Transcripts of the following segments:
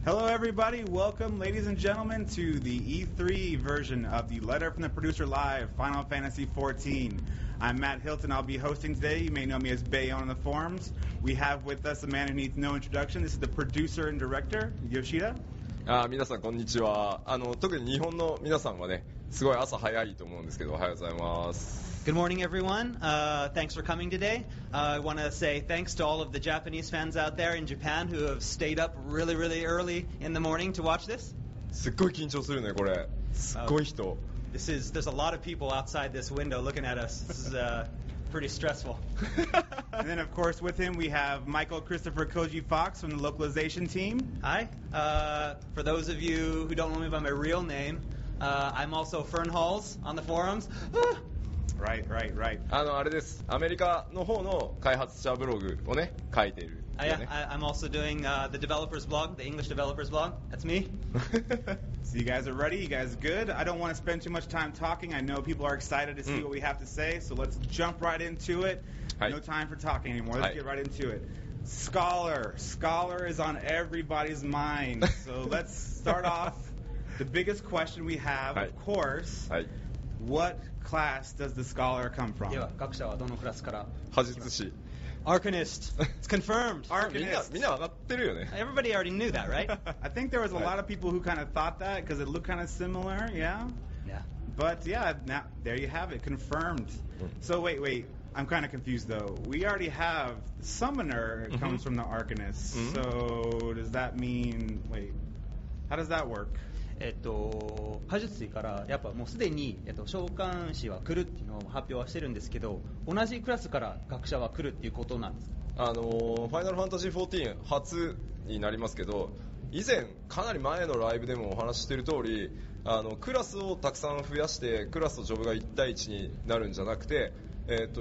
Hello, everybody. Welcome, ladies and gentlemen, to the E3 version of the Letter from the Producer Live Final Fantasy XIV. I'm Matt Hilton. I'll be hosting today. You may know me as Bayon on the forums. We have with us a man who needs no introduction. This is the producer and director, Yoshida. 皆さんこんにちは。特に日本の皆さんはね、すごい朝早いと思うんですけど、おはようございます。Good morning, everyone. Thanks for coming today. I want to say thanks to all of the Japanese fans out there in Japan who have stayed up really, really early in the morning to watch this. すっごい緊張するね、これ。すっごい人。There's a lot of people outside this window looking at us. This is pretty stressful. And then, of course, with him we have Michael Christopher Koji Fox from the localization team. Hi. For those of you who don't know me by my real name, I'm also Fern Halls on the forums. Right. あれです。アメリカの方の開発者ブログをね、書いている、ね。I'm also doing the developers blog, the English developers blog. That's me. So you guys are ready? You guys good? I don't want to spend too much time talking. I know people are excited to see what we have to say, so let's jump right into it. No time for talking anymore. Let's get right into it. Scholar is on everybody's mind. So let's start off. The biggest question we have, of course, what class does the scholar come from? では、学者はどのクラスから？魔術師。Arcanist. It's confirmed. Arcanist. みんな分かってるよね。Everybody already knew that, right? I think there was a lot of people who kind of thought that because it looked kind of similar, yeah? Yeah. But yeah, now there you have it, confirmed. So wait. I'm kind of confused though. We already have the summoner comes from the Arcanist. So does that mean, how does that work? 魔術師からやっぱもうすでに、召喚師は来るっていうのを発表はしてるんですけど、同じクラスから学者は来るっていうことなんです。ファイナルファンタジー14初になりますけど、以前かなり前のライブでもお話ししている通り、クラスをたくさん増やしてクラスとジョブが1対1になるんじゃなくて、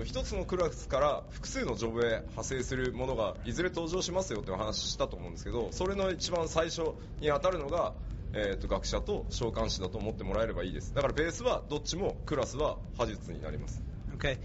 一つのクラスから複数のジョブへ派生するものがいずれ登場しますよってお話ししたと思うんですけど、それの一番最初に当たるのが学者と召喚師だと思ってもらえればいいです。だからベースはどっちもクラスは魔術になります。Okay.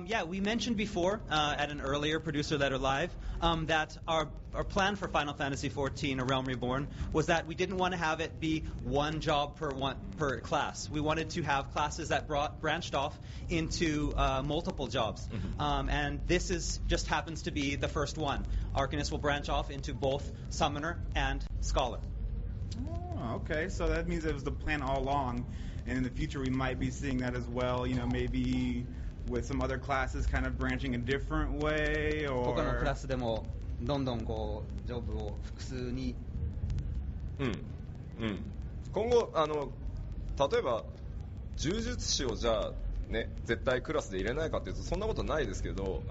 Yeah, we mentioned before at an earlier Producer Letter Live that our plan for Final Fantasy XIV: A Realm Reborn was that we didn't want to have it be one job per class. We wanted to have classes that branched off into multiple jobs. And this just happens to be the first one. Arcanist will branch off into both Summoner and Scholar. Oh, okay. So that means it was the plan all along. And in the future we might be seeing that as well, maybe with some other classes kind of branching a different way, or 他のクラスでもどんどんこうジョブを複数に。今後例えば柔術師をじゃあね絶対クラスで入れないかっていうとそんなことないですけど、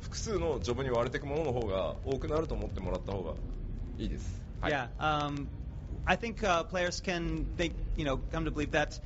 複数のジョブに割れていくものの方が多くなると思ってもらった方がいいです。Yeah. I think players can come to believe that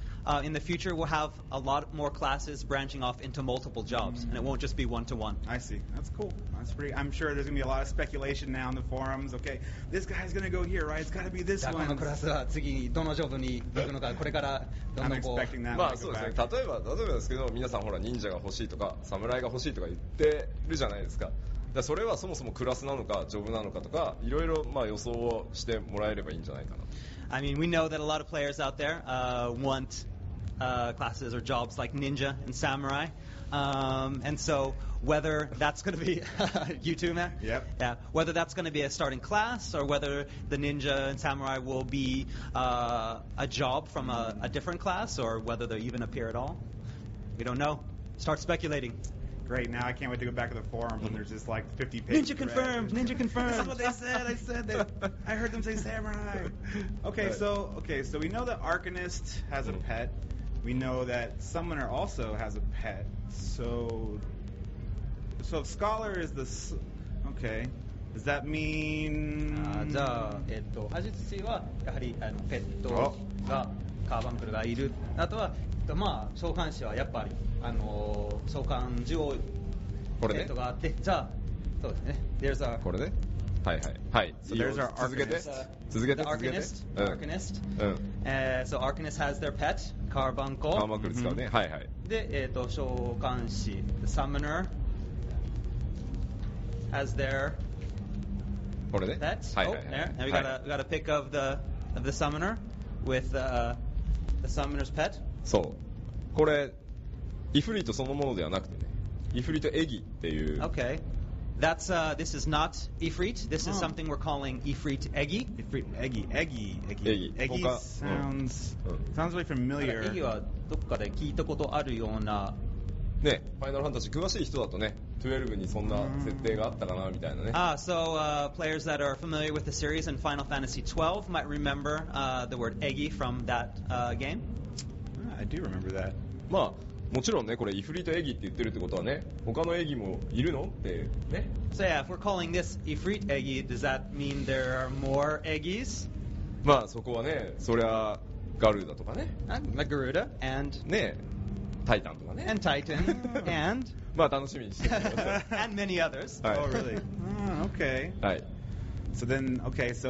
in the future we'll have a lot more classes branching off into multiple jobs, and it won't just be one-to-one. I see. That's cool. That's pretty. I'm sure there's going to be a lot of speculation now in the forums. Okay, this guy's going to go here, right? It's got to be this one. このクラスは次どのジョブに行くのか、これからどんどんこう。I'm expecting that. まあそうですね。例えばですけど、皆さんほら忍者が欲しいとか侍が欲しいとか言ってるじゃないですか。それはそもそもクラスなのかジョブなのかとかいろいろ予想をしてもらえればいいんじゃないかな。I mean, we know that a lot of players out there want classes or jobs like ninja and samurai, and so whether that's going to be you too, Matt? Yep. Yeah. Whether that's going to be a starting class or whether the ninja and samurai will be a job from a different class or whether they even appear at all, we don't know. Start speculating. Great. Now I can't wait to go back to the forums and there's just like 50 pages. Ninja confirmed. That's what they said. I said that. I heard them say samurai. Okay, so we know that Arcanist has a pet. We know that Summoner also has a pet. So Scholar is okay. Does that mean? じゃあ魔術師はやはりペットがカーバンクルがいる。あとは召喚師はやっぱり召喚獣王ペットがあって、じゃあそうですね。There's a これね。はい。So there's our Arcanist. 続けて。Arcanist. So Arcanist has their pet カーバンクル使うね。はい。で召喚師 The Summoner has their これね。Pets. はい Oh, はいはい there. Now we は got い a pic of the summoner with the summoner's pet. そうこれイフリートそのものではなくてね、イフリートエギっていう。 Okay. This is not Ifrit. This is something we're calling Ifrit Eggy. Ifrit Eggy. Eggy. Eggy sounds really familiar. Eggy はどっかで聞いたことあるような。ね、ファイナルファンタジー詳しい人だとね、12にそんな設定があったかなみたいなね。So players that are familiar with the series in Final Fantasy XII might remember the word Eggy from that game. I do remember that. まあもちろんね、これイフリートエギって言ってるってことはね、他のエギもいるのってね。So yeah, if we're calling this Ifrit Eggy, does that mean there are more Eggies? まあそこはね、そりゃガルーダとかね。Garuda and ね、タイタンとかね。and Titan and まあ楽しみにしてください。and many others. はい。 Oh, really? Okay. はい。So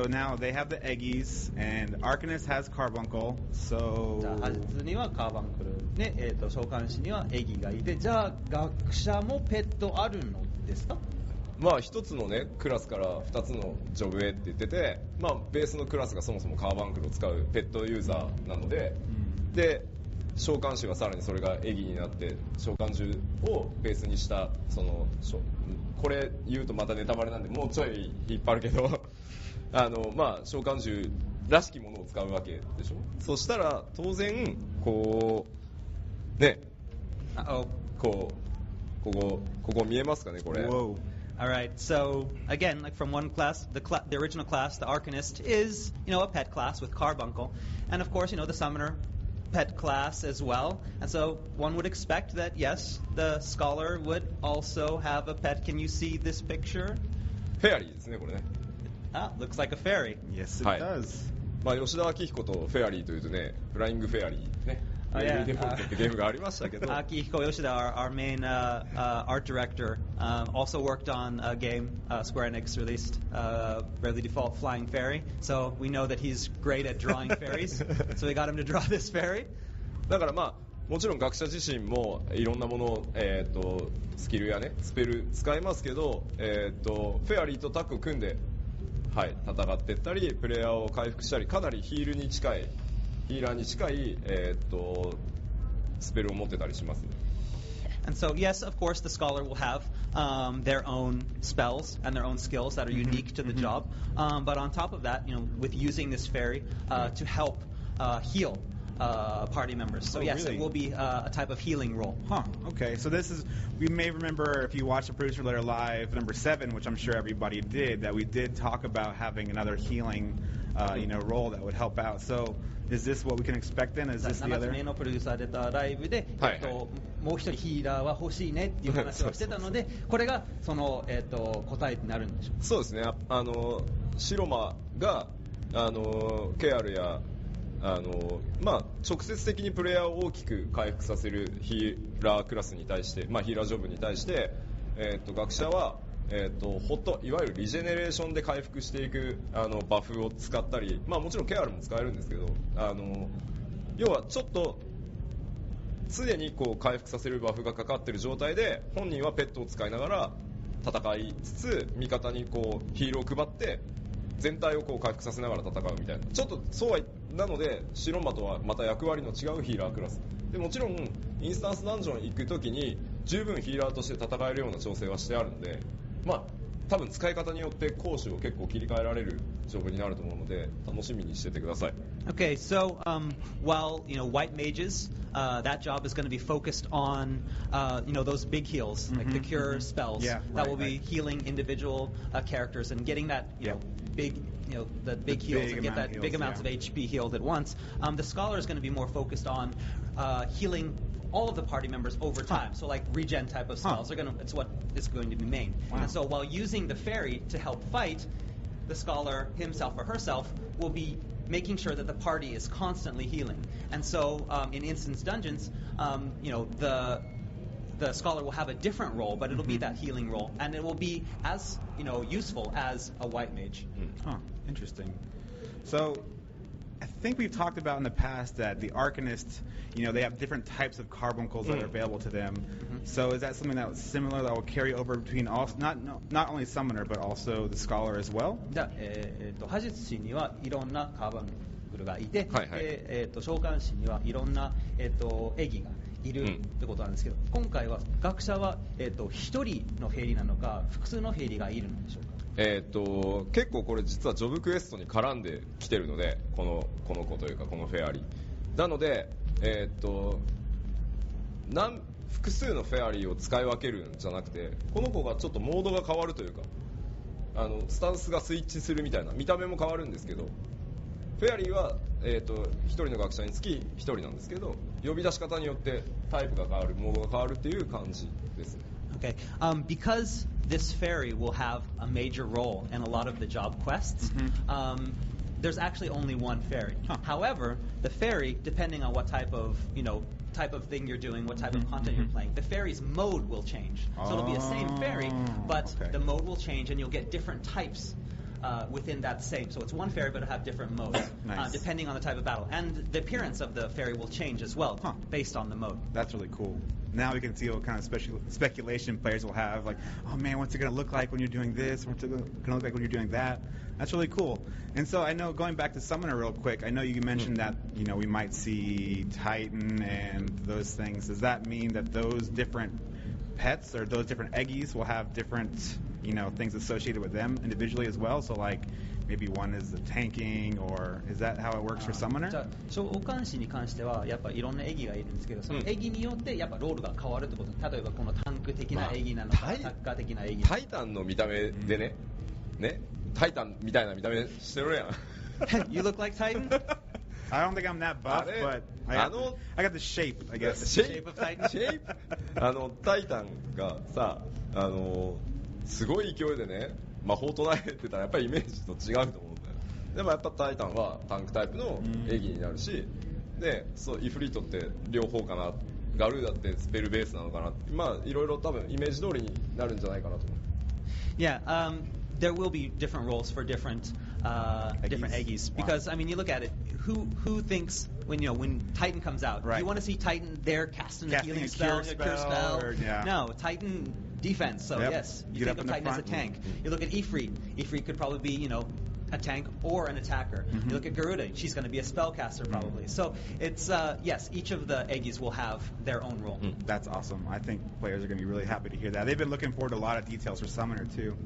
now they have the Eggies, and Arcanist has Carbuncle, じゃあ so... ハズにはカーバンクル、ね召喚師にはエギがいて、じゃあ学者もペットあるのですか？まあ一つのねクラスから二つのジョブへって言ってて、まあベースのクラスがそもそもカーバンクルを使うペットユーザーなので、で召喚師はさらにそれがエギになって召喚獣をベースにしたそのこれ言うとまたネタバレなんでもうちょい引っ張るけどまあ召喚獣らしきものを使うわけでしょ。そしたら当然こうね、ここ見えますかねこれ。 Whoa. All right. So again, like from one class, the original class, the Arcanist is a pet class with Carbuncle, and of course the Summoner pet class as well. And so one would expect that yes, the Scholar would also have a pet. Can you see this picture? フェアリーですねこれね。Looks like a fairy. Yes, it はい。 does. まあ吉田明彦とフェアリーというとね、フライングフェアリーね。Oh, yeah. デフォルトってゲームがありましたけど。 Akihiko Yoshida, our main art director, also worked on a game Square Enix released, Bravely Default Flying Fairy. So we know that he's great at drawing fairies. So we got him to draw this fairy. だからまあもちろん学者自身もいろんなものを、スキルやねスペル使いますけど、フェアリーとタッグを組んで、はい、戦っていったりプレイヤーを回復したり、かなりヒーラーに近い、スペルを持ってたりします。 And so, yes, of course, the Scholar will have their own spells and their own skills that are unique to the job. But on top of that, with using this fairy to help heal party members. So, yes, really? it will be a type of healing role. Huh, okay. So we may remember if you watched the Producer Letter Live number 7, which I'm sure everybody did, that we did talk about having another healing, role that would help out. So is this what we can expect then? Is this the 7 other? つ目のプロデューサーレターライブで、もう一人ヒーラーは欲しいねっていう話をしてたので、これがその、答えになるんでしょうか。そうですね。白魔がケアルやまあ、直接的にプレイヤーを大きく回復させるヒーラークラスに対して、まあ、ヒーラージョブに対して、学者は、いわゆるリジェネレーションで回復していくバフを使ったり、まあ、もちろんケアルも使えるんですけど、要はちょっと常にこう回復させるバフがかかっている状態で本人はペットを使いながら戦いつつ味方にこうヒールを配って全体をこう回復させながら戦うみたいな、ちょっとそうはなので白馬とはまた役割の違うヒーラークラスで、もちろんインスタンスダンジョン行くときに十分ヒーラーとして戦えるような調整はしてあるので、まあ多分使い方によって攻守を結構切り替えられるジョブになると思うので楽しみにしててください。 Okay, so while white mages, that job is going to be focused on those big heals, like the cure spells that will be healing individual characters and getting that big the big heals and get that big amounts of HP healed at once. The Scholar is going to be more focused on healing all of the party members over time. So like regen type of spells it's what is going to be main. And so while using the fairy to help fight, the Scholar himself or herself will be making sure that the party is constantly healing. And so in instance dungeons, the Scholar will have a different role, but it'll be that healing role, and it will be as useful as a white mage. Huh, interesting. So I think we've talked about in the past that the Arcanists, they have different types of carbuncles that are available to them. So is that something that was similar that will carry over between not only Summoner but also the Scholar as well? 破術師にはいろんなカーバンクルがいて、召喚師にはいろんな、絵技がいるってことなんですけど、今回は学者は、一人のフェリーなのか複数のフェリーがいるのでしょうか。結構これ実はジョブクエストに絡んできてるので、この子というかこのフェアリーなので、複数のフェアリーを使い分けるんじゃなくて、この子がちょっとモードが変わるというか、スタンスがスイッチするみたいな、見た目も変わるんですけど、フェアリーは、1人の学者につき1人なんですけど、呼び出し方によってタイプが変わる、モードが変わるっていう感じですね。Okay. Because this fairy will have a major role in a lot of the job quests, there's actually only one fairy. However, the fairy, depending on what type of thing you're doing, what type of content you're playing, the fairy's mode will change. So it'll be the same fairy, but the mode will change, and you'll get different types within that same. So it's one fairy, but it'll have different modes, depending on the type of battle. And the appearance of the fairy will change as well, based on the mode. That's really cool. Now we can see what kind of speculation players will have, like, oh man, what's it going to look like when you're doing this? What's it going to look like when you're doing that? That's really cool. And so I know, going back to Summoner real quick, I know you mentioned that, we might see Titan and those things. Does that mean that those different pets or those different eggies will have different, things associated with them individually as well? So like, maybe one is the tanking, or is that how it works for Summoner? じゃあ召喚師に関してはやっぱいろんな絵技がいるんですけど、その絵技によってやっぱロールが変わるってこと。例えばこのタンク的な絵技なのか、サッカー的な絵技。タイタンの見た目でね、タイタンみたいな見た目してるやん。You look like Titan? I don't think I'm that buff, but I got the shape, I guess. Shape of Titan? Shape? タイタンがさ、すごい勢いでね、魔法唱えてたらやっぱりイメージと違うと思うんだよ。でもやっぱタイタンはタンクタイプの絵技になるし、でイフリートって両方かな、ガルーダってスペルベースなのかな、まあいろいろ多分イメージ通りになるんじゃないかなと思う。Yeah, there will be different roles for different Eggies. Because, I mean, you look at it, who thinks when Titan comes out, do you want to see Titan there casting a healing spell, a cure spell? No, Titan defense, so yes, you think of Titan as a tank. You look at Ifrit. Ifrit could probably be, a tank or an attacker. You look at Garuda, she's going to be a spellcaster probably. So it's, yes, each of the Eggies will have their own role. That's awesome. I think players are going to be really happy to hear that. They've been looking forward to a lot of details for Summoner too.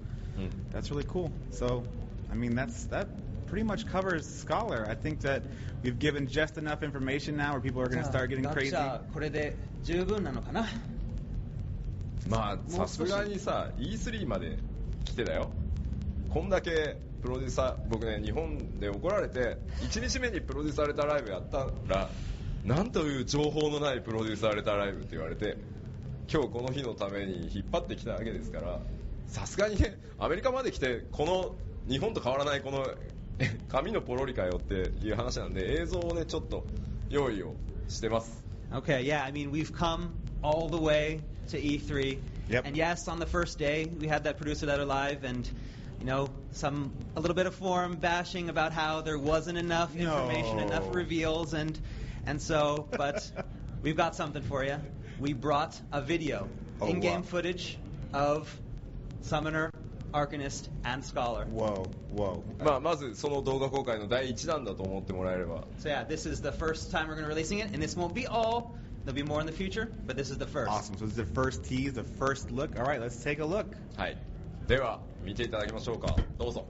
That's really cool. So, I mean, that pretty much covers Scholar. I think that we've given just enough information now where people are going to start getting crazy. これで十分なのかな。まあさすがにさ E3 まで来てだよ。こんだけプロデューサー、僕ね日本で怒られて1日目にプロデューサーレターライブやったら、なんという情報のないプロデューサーレターライブって言われて、今日この日のために引っ張ってきたわけですから、さすがにねアメリカまで来てこの日本と変わらないこの紙のポロリかよっていう話なんで、映像をねちょっと用意をしてます。 Okay, yeah, I mean we've come all the way to E3, and yes, on the first day we had that producer letter live, and a little bit of forum bashing about how there wasn't enough information, enough reveals, and so, but we've got something for you. We brought a video, in-game footage of Summoner, Arcanist, and Scholar. Whoa. まずその動画公開の第1弾だと思ってもらえれば。 So yeah, this is the first time we're going to be releasing it, and this won't be all. There'll be more in the future, but this is the first. Awesome. So this is the first tease, the first look. All right, let's take a look. はい。では見ていただきましょうか。どうぞ。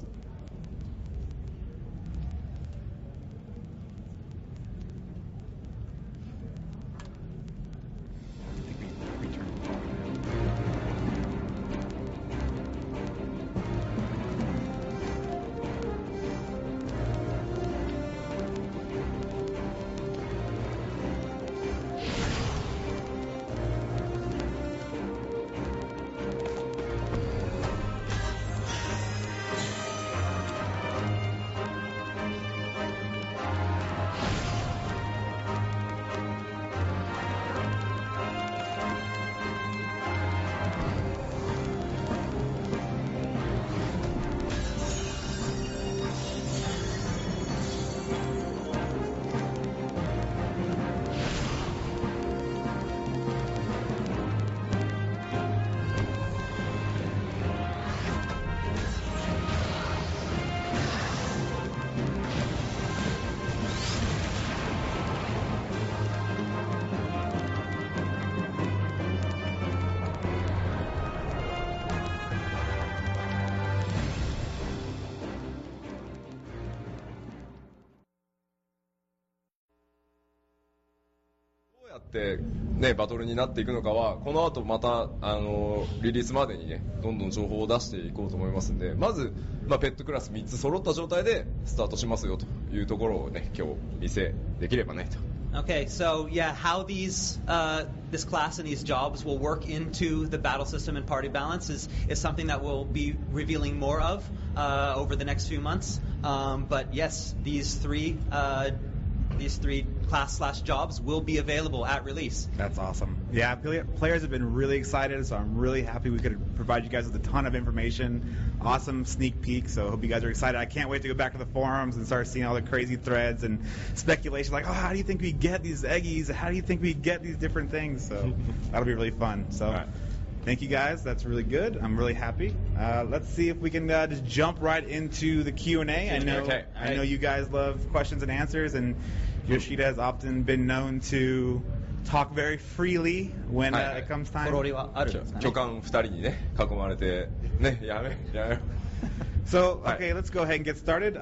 って、ね、バトルになっていくのかはこの後また、リリースまでにねどんどん情報を出していこうと思いますんで、まず、ペットクラス3つ揃った状態でスタートしますよというところをね今日見せできればねと。Okay, so yeah, how this class and these jobs will work into the battle system and party balance is something that we'll be revealing more of over the next few months. But yes, these three class/jobs will be available at release. That's awesome. Yeah, players have been really excited, so I'm really happy we could provide you guys with a ton of information. Awesome sneak peek, so I hope you guys are excited. I can't wait to go back to the forums and start seeing all the crazy threads and speculation like, oh, how do you think we get these eggies? How do you think we get these different things? So that'll be really fun. So thank you guys. That's really good. I'm really happy. Let's see if we can just jump right into the Q&A. I know you guys love questions and answers, and Yoshida has often been known to talk very freely when it comes time. 巨漢2人にね囲まれてねやめ。So, okay, let's go ahead and get started.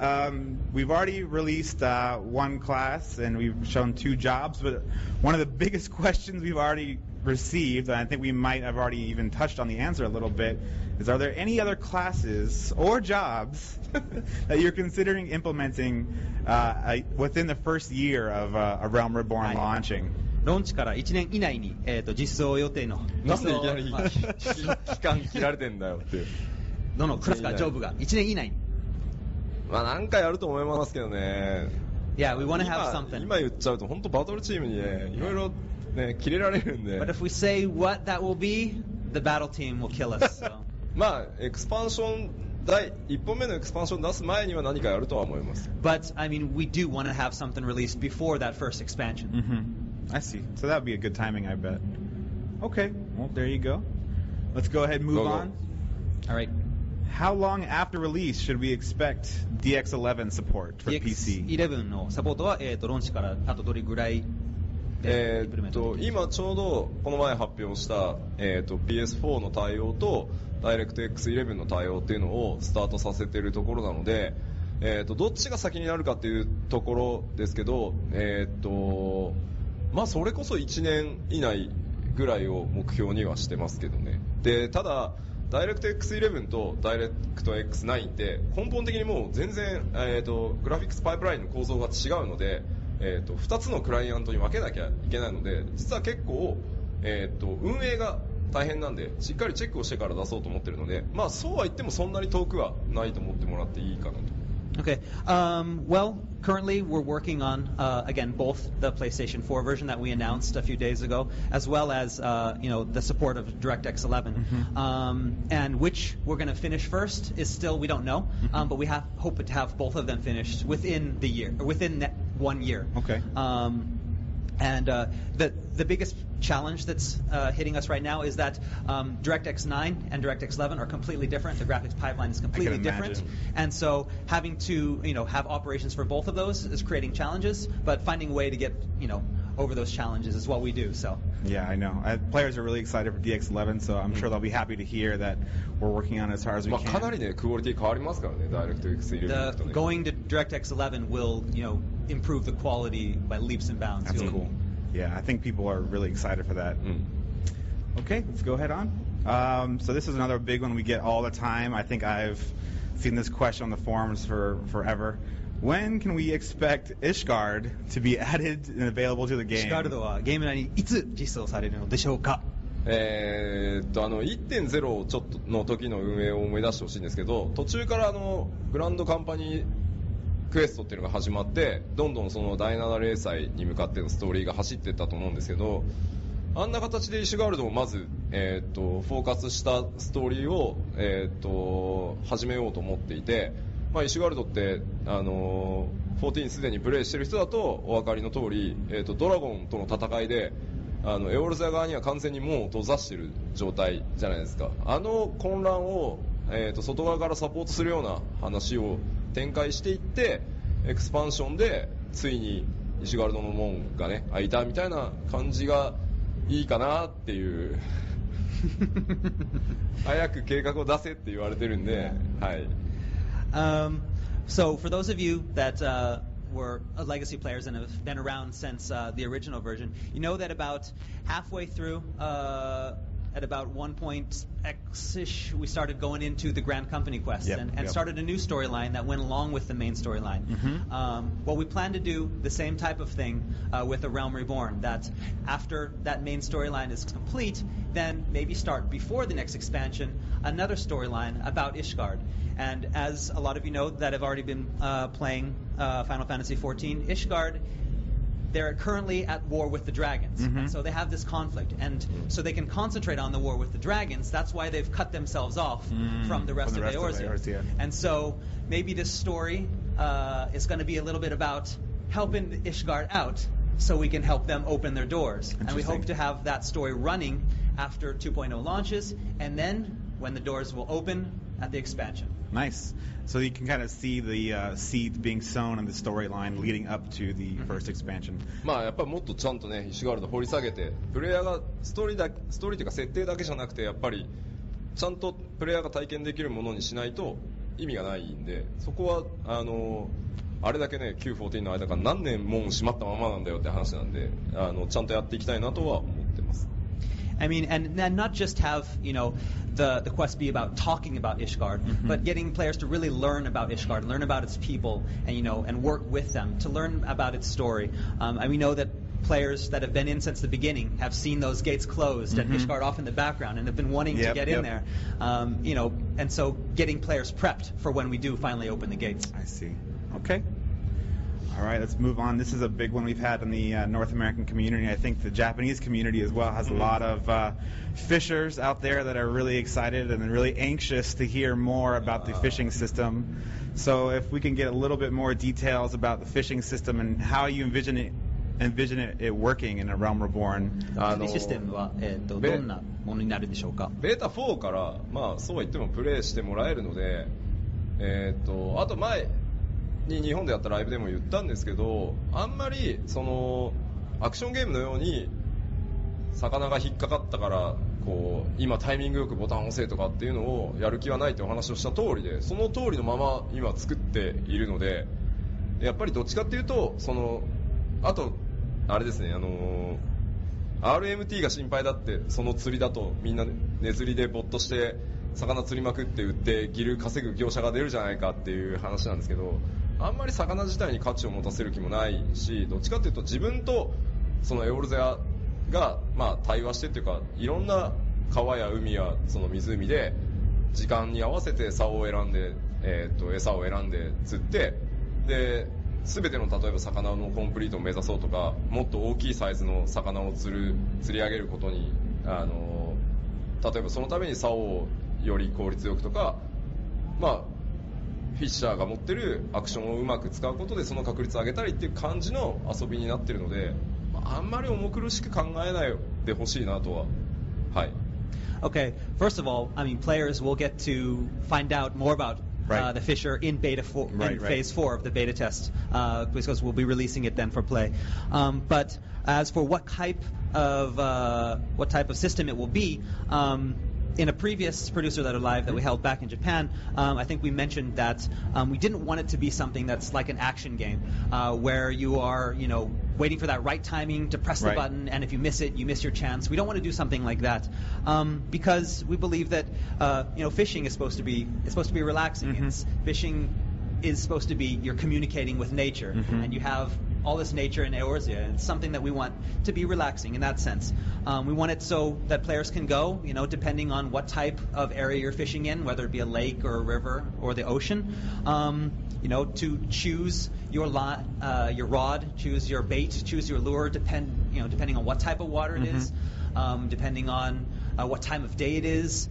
We've already released one class and we've shown 2 jobs, but one of the biggest questions we've already received, and I think we might have already even touched on the answer a little bit, is are there any other classes or jobs that you're considering implementing within the first year of A Realm Reborn launching? ローンチから1年以内に、実装予定のなんでいきなり期間切られてんだよっていうどのクラスかジョブが1年以内になんかやると思いますけどね。 Yeah, we want to have something. 今言っちゃうと本当バトルチームにねいろいろね切れられるんで。 But if we say what that will be, the battle team will kill us. So. エクスパンション第1本目のエクスパンション出す前には何かやるとは思います。 But I mean, we do want to have something released before that first expansion. I see. So that would be a good timing, I bet. Okay, well, there you go. Let's go ahead and move on. All right. How long after release should we expect DX11 support for PC? DX11 のサポートは、ローンチからあとどれぐらい今ちょうどこの前発表した、PS4 の対応と DirectX11 の対応っていうのをスタートさせているところなので、どっちが先になるかっていうところですけど、それこそ1年以内ぐらいを目標にはしてますけどね。でただDirectX11 と DirectX9 って根本的にもう全然、グラフィックスパイプラインの構造が違うので、2つのクライアントに分けなきゃいけないので実は結構、運営が大変なんでしっかりチェックをしてから出そうと思ってるので、そうは言ってもそんなに遠くはないと思ってもらっていいかなと。Okay. Well, currently we're working on, again, both the PlayStation 4 version that we announced a few days ago, as well as, the support of DirectX11. And which we're going to finish first is still, we don't know, but we hope to have both of them finished within the year, or within 1 year. Okay. And the biggest challenge that's hitting us right now is that DirectX 9 and DirectX 11 are completely different. The graphics pipeline is completely different, and so having to have operations for both of those is creating challenges. But finding a way to get over those challenges is what we do. So yeah, I know. Players are really excited for DX11, so I'm sure they'll be happy to hear that we're working on it as hard as we can. かなりねクオリティ変わりますからね、DirectX 11 とね。Going to DirectX 11 will improve the quality by leaps and bounds. That's cool. Yeah, I think people are really excited for that. Okay, let's go ahead on. So this is another big one we get all the time. I think I've seen this question on the forums for forever. When can we expect Ishgard to be added and available to the game? Ishgard はゲーム内にいつ実装されるのでしょうか。1.0 ちょっとの時の運営を思い出してほしいんですけど、途中からグランドカンパニークエストっていうのが始まってどんどんその第7零祭に向かってのストーリーが走っていったと思うんですけど、あんな形でイシュガルドをまず、フォーカスしたストーリーを、始めようと思っていて、イシュガルドって14すでにプレイしてる人だとお分かりの通り、ドラゴンとの戦いでエオルザ側には完全に門を閉ざしてる状態じゃないですか。混乱を、外側からサポートするような話を展開していってエクスパンションでついにイシュガルドの門がね開いたみたいな感じがいいかなっていう早く計画を出せって言われてるんで、はい。So for those of you that were legacy players and have been around since the original version, you know that about halfway through, at about 1.x-ish, we started going into the Grand Company quest and started a new storyline that went along with the main storyline. Well, we plan to do the same type of thing with A Realm Reborn, that after that main storyline is complete, then maybe start before the next expansion another storyline about Ishgard. And as a lot of you know that have already been playing Final Fantasy XIV, Ishgard, they're currently at war with the dragons. And so they have this conflict. And so they can concentrate on the war with the dragons. That's why they've cut themselves off from the rest of Eorzea. And so maybe this story is going to be a little bit about helping Ishgard out so we can help them open their doors. And we hope to have that story running after 2.0 launches, and then when the doors will open at the expansion. Nice. So you can kind of see the seeds being sown in the storyline leading up to the first expansion. まあやっぱりもっとちゃんとね、イシュガルド掘り下げて、プレイヤーがストーリーというか設定だけじゃなくて、やっぱりちゃんとプレイヤーが体験できるものにしないと意味がないんで、そこはあれだけね、Q14 の間から何年も閉まったままなんだよって話なんで、ちゃんとやっていきたいなとは思ってます。I mean, and not just have, you know, the quest be about talking about Ishgard, but getting players to really learn about Ishgard, learn about its people, and, you know, and work with them to learn about its story. And we know that players that have been in since the beginning have seen those gates closed and Ishgard off in the background and have been wanting to get in there. You know, and so getting players prepped for when we do finally open the gates. I see. Okay. All right, let's move on. This is a big one we've had in the North American community. I think the Japanese community as well has a lot of fishers out there that are really excited and really anxious to hear more about the fishing system. So if we can get a little bit more details about the fishing system and how you envision it working in A Realm Reborn. システムはどんなものになるでしょうか。ベータ4から、まあそうは言ってもプレイしてもらえるので、あと前に日本でやったライブでも言ったんですけど、あんまりそのアクションゲームのように魚が引っかかったからこう今タイミングよくボタンを押せとかっていうのをやる気はないってお話をした通りで、その通りのまま今作っているので、やっぱりどっちかっていうとあとあれですね、RMT が心配だって、その釣りだとみんな値釣りでボットして魚釣りまくって売ってギル稼ぐ業者が出るじゃないかっていう話なんですけど、あんまり魚自体に価値を持たせる気もないし、どっちかというと自分とそのエオルゼアがまあ対話してっていうか、いろんな川や海やその湖で時間に合わせて餌を選んで、餌を選んで釣って、で全ての例えば魚のコンプリートを目指そうとか、もっと大きいサイズの魚を釣り上げることに例えばそのために竿をより効率よくとか、まあフィッシャーが持ってるアクションをうまく使うことでその確率を上げたりっていう感じの遊びになってるので、あんまり重苦しく考えないでほしいなとは。はい。Okay, first of all, I mean, players will get to find out more about the Fisher in beta 4, in phase 4 of the beta test, because we'll be releasing it then for play. But as for what type of system it will be, in a previous Producer Letter Live that we held back in Japan, I think we mentioned that we didn't want it to be something that's like an action game, where you are, you know, waiting for that right timing to press the button, and if you miss it, you miss your chance. We don't want to do something like that, because we believe that, you know, fishing is supposed to be relaxing. Fishing is supposed to be you're communicating with nature, and you have all this nature in Eorzea, and it's something that we want to be relaxing in that sense. We want it so that players can go, you know, depending on what type of area you're fishing in, whether it be a lake or a river or the ocean, you know, to choose your rod, choose your bait, choose your lure, depending on what type of water it is, depending on what time of day it is,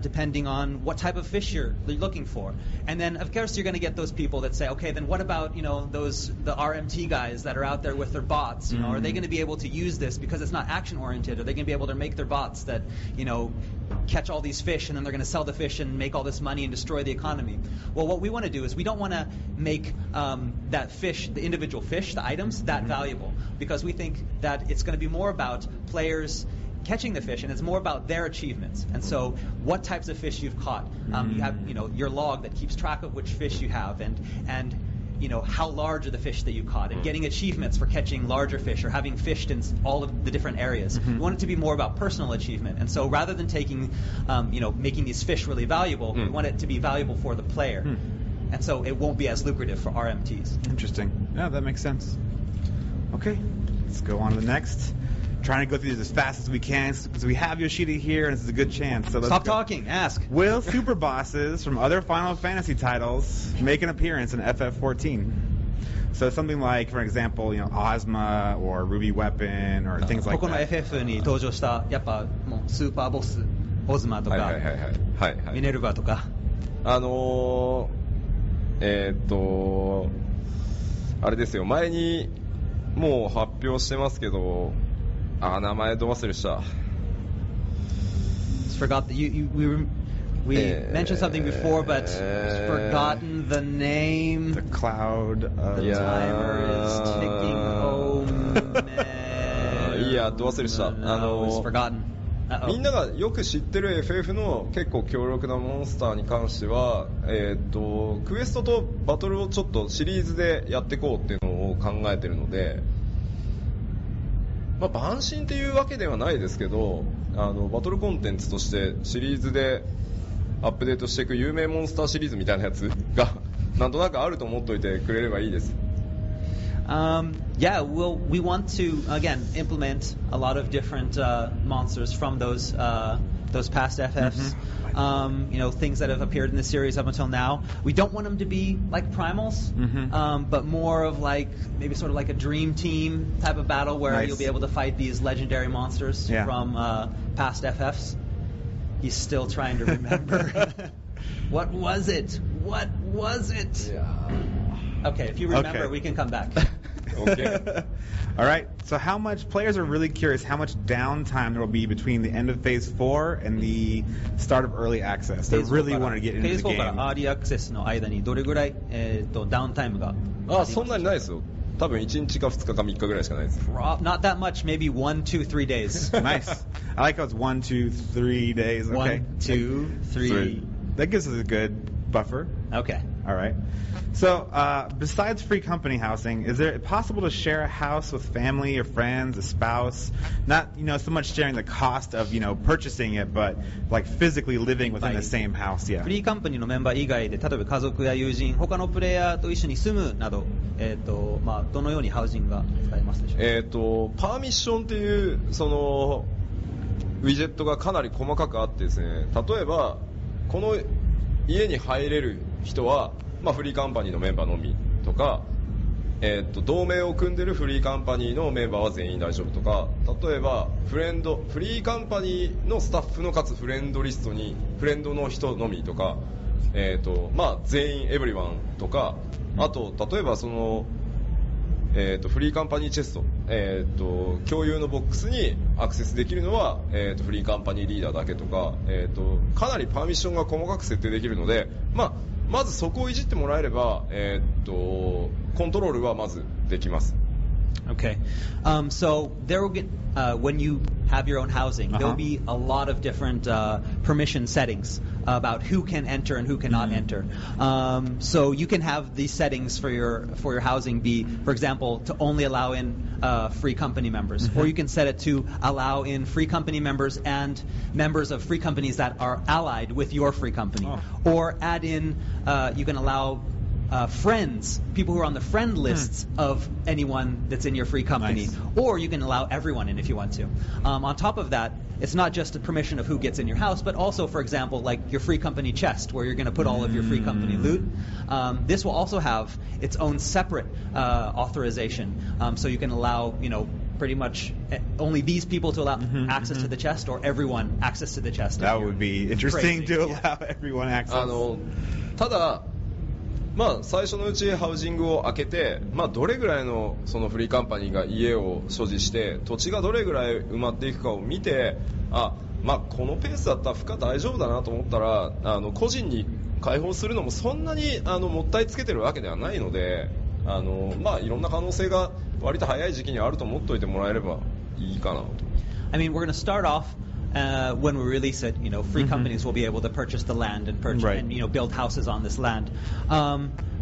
depending on what type of fish you're looking for. And then, of course, you're going to get those people that say, okay, then what about, you know, the RMT guys that are out there with their bots? You know, are they going to be able to use this because it's not action-oriented? Are they going to be able to make their bots that, you know, catch all these fish, and then they're going to sell the fish and make all this money and destroy the economy? Well, what we want to do is we don't want to make that fish, the individual fish, the items, that valuable, because we think that it's going to be more about players catching the fish, and it's more about their achievements. And so what types of fish you've caught, you have, you know, your log that keeps track of which fish you have, and how large are the fish that you caught, and getting achievements for catching larger fish or having fished in all of the different areas. We want it to be more about personal achievement. And so rather than taking, making these fish really valuable, we want it to be valuable for the player. And so it won't be as lucrative for RMTs. Interesting. Yeah, that makes sense. Okay, let's go on to the next. Trying to go through this as fast as we can because we have Yoshida here and this is a good chance. So let's Stop talking. Ask. Will super bosses from other Final Fantasy titles make an appearance in FF14? So something like, for example, Ozma or Ruby Weapon or things like that. ここの FF に登場したやっぱもうスーパーボスオズマとかミネルヴァとか。あれですよ、前にもう発表してますけど、名前ど忘れした。Forgot that we mentioned something before, but forgotten the name. The cloud. The timer is ticking. Oh man. いや、ど忘れした。It's forgotten. みんながよく知ってる FF の結構強力なモンスターに関しては、クエストとバトルをちょっとシリーズでやっていこうっていうのを考えてるので、斬新っていうわけではないですけど、バトルコンテンツとしてシリーズでアップデートしていく有名モンスターシリーズみたいなやつがなんとなくあると思っといてくれればいいです。Yeah, we want to again implement a lot of different monsters from those past FFs. Things that have appeared in the series up until now. We don't want them to be like primals, but more of maybe sort of like a dream team type of battle where you'll be able to fight these legendary monsters from past FFs. He's still trying to remember. What was it? Yeah. Okay, if you remember, we can come back. Okay. All right. So how much players are really curious how much downtime there will be between the end of Phase 4 and the start of Early Access. They really want to get into the game. Phase 4からアーリーアクセスの間にどれぐらいダウンタイムがありますか？そんなにないですよ。多分1日か2日か3日ぐらいしかないです。Not that much, maybe 1, 2, 3 days. Nice. I like how it's 1, 2, 3 days. Okay. 1, 2, 3. That gives us a good buffer. Okay. All right. So, besides free company housing, is it possible to share a house with family or friends, a spouse? Not, so much sharing the cost of, purchasing it, but like physically living within the same house. Yeah. フリーカンパニーのメンバー以外で、例えば家族や友人、他のプレイヤーと一緒に住むなど、どのようにハウジングが使えますでしょうか？パーミッションっていうそのウィジェットがかなり細かくあってですね、例えばこの家に入れる人はフリーカンパニーのメンバーのみとか、同盟を組んでるフリーカンパニーのメンバーは全員大丈夫とか、例えばフリーカンパニーのスタッフのかつフレンドリストにフレンドの人のみとか、全員エブリワンとか、あと例えばその、フリーカンパニーチェスト、共有のボックスにアクセスできるのは、フリーカンパニーリーダーだけとか、かなりパーミッションが細かく設定できるので、まずそこをいじってもらえれば、コントロールはまずできます。Okay. So there will get when you have your own housing, there will be a lot of different permission settings about who can enter and who cannot enter. So you can have these settings for your housing be, for example, to only allow in free company members, or you can set it to allow in free company members and members of free companies that are allied with your free company, or add in you can allow friends, people who are on the friend lists of anyone that's in your free company, or you can allow everyone in if you want to. On top of that, it's not just a permission of who gets in your house, but also, for example, like your free company chest, where you're going to put all of your free company loot. This will also have its own separate authorization, so you can allow, pretty much only these people to allow access to the chest, or everyone access to the chest. That would be interesting to allow everyone access. ただ最初のうちハウジングを開けて、どれぐらいのそのフリーカンパニーが家を所持して土地がどれぐらい埋まっていくかを見て、このペースだったら負荷大丈夫だなと思ったら個人に開放するのもそんなにもったいつけてるわけではないので、いろんな可能性が割と早い時期にあると思っておいてもらえればいいかなと。I mean, we're going to start off when we release it, free companies will be able to purchase the land and and build houses on this land.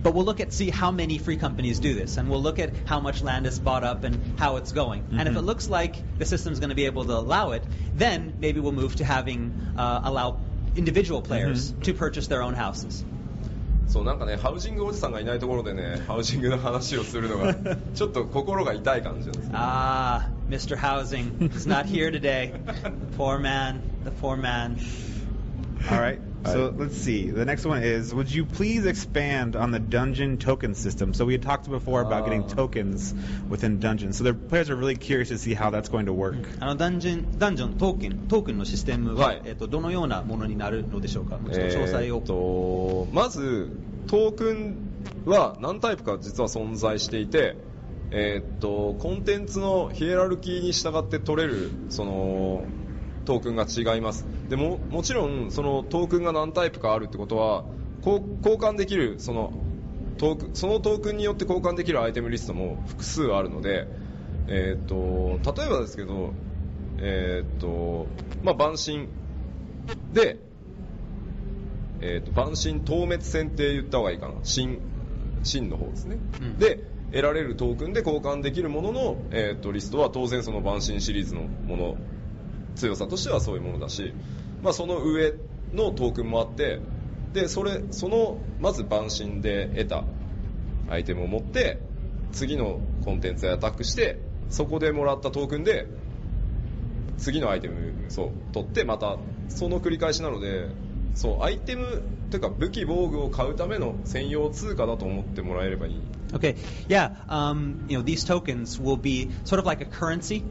But we'll look at see how many free companies do this, and we'll look at how much land is bought up and how it's going. And if it looks like the system's going to be able to allow it, then maybe we'll move to having allow individual players to purchase their own houses. そうなんかね、ハウジングおじさんがいないところでね、ハウジングの話をするのがちょっと心が痛い感じなんです。Mr. Housing is not here today. Poor man, the poor man. All right. So let's see. The next one is, would you please expand on the dungeon token system? So we had talked before about getting tokens within dungeons. So the players are really curious to see how that's going to work. ダンジョントークンのシステムは、どのようなものになるのでしょうか。詳細を。まずトークンは何タイプか実は存在していて、コンテンツのヒエラルキーに従って取れるそのトークンが違います。でもちろんそのトークンが何タイプかあるってことは交換できるそのトークンによって交換できるアイテムリストも複数あるので、例えばですけど、万神で、万神透滅戦って言った方がいいかな。神の方ですね。で得られるトークンで交換できるものの、リストは当然その万神シリーズのもの強さとしてはそういうものだし、その上のトークンもあって、でそのまず万神で得たアイテムを持って次のコンテンツでアタックして、そこでもらったトークンで次のアイテムを取ってまたその繰り返しなので、そうアイテムというか武器防具を買うための専用通貨だと思ってもらえればいい。Okay, yeah, these tokens will be sort of like a currency,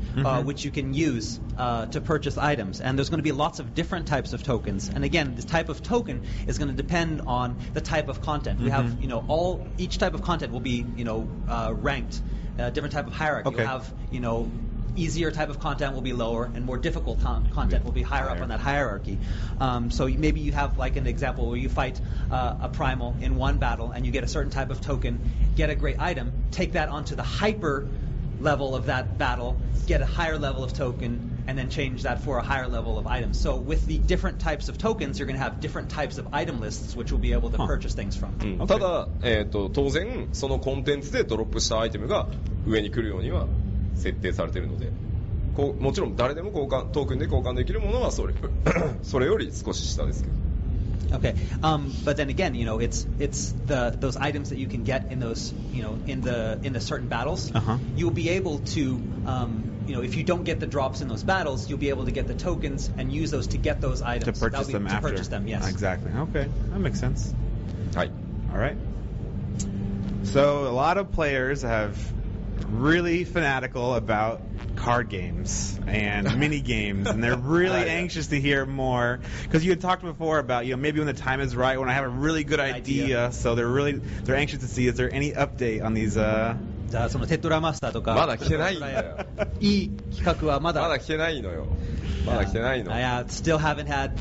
which you can use to purchase items. And there's going to be lots of different types of tokens. And again, this type of token is going to depend on the type of content. We have, each type of content will be, ranked, different type of hierarchy. Okay. You'll have, easier type of content will be lower, and more difficult content will be higher up on that hierarchy. So maybe you have like an example where you fight a primal in one battle, and you get a certain type of token, get a great item, take that onto the hyper level of that battle, get a higher level of token, and then change that for a higher level of items. So with the different types of tokens, you're going to have different types of item lists, which you'll be able to purchase things from. ただ、当然そのコンテンツでドロップしたアイテムが上に来るようには設定されているので、もちろん誰でもトークンで交換できるものはそれより少し下ですけど。Okay, but then again, it's those items that you can get in those, in the certain battles. You'll be able to, if you don't get the drops in those battles, you'll be able to get the tokens and use those to get those items. To purchase them after. To purchase them, yes. Exactly. Okay, that makes sense. はい。All right. So a lot of players have really fanatical about card games and mini games, and they're really anxious to hear more, because you had talked before about maybe when the time is right, when I have a really good idea. So they're anxious to see, is there any update on these じゃあそのテトラマスターとかまだ来てないんだよ。いい企画はまだ来てないのよ。まだ来てないの。Yeah, still haven't had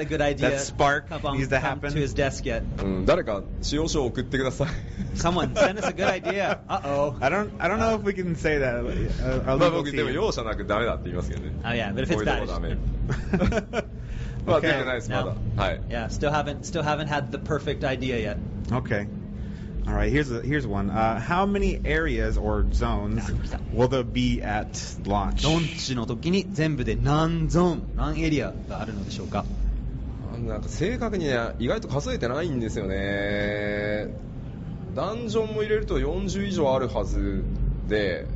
a good idea. That spark needs to happen. To his desk yet. 誰か使用書を送ってください。Someone send us a good idea. Uh-oh. I don't know if we can say that. 僕でも容赦なくダメだって言いますけどね。Oh yeah, but if it's bad. まだ出てないですまだ。はい。Yeah, still haven't had the perfect idea yet. Okay. All right, here's one. How many areas or zones will there be at launch? ローンチの時に全部で何ゾーン、何エリアがあるのでしょうか。なんか正確に意外と数えてないんですよね。ダンジョンも入れると40以上あるはずで、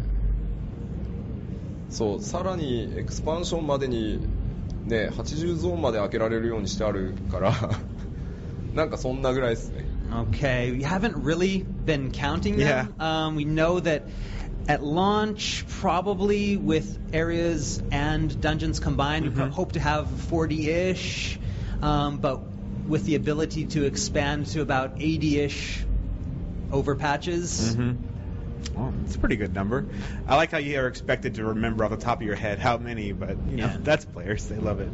そうさらにエクスパンションまでにね80ゾーンまで開けられるようにしてあるからなんかそんなぐらいですね。Okay, we haven't really been counting them. Yeah. We know that at launch, probably with areas and dungeons combined, we hope to have 40-ish, but with the ability to expand to about 80-ish over patches. Well, it's a pretty good number. I like how you are expected to remember off the top of your head how many, but that's players. They love it.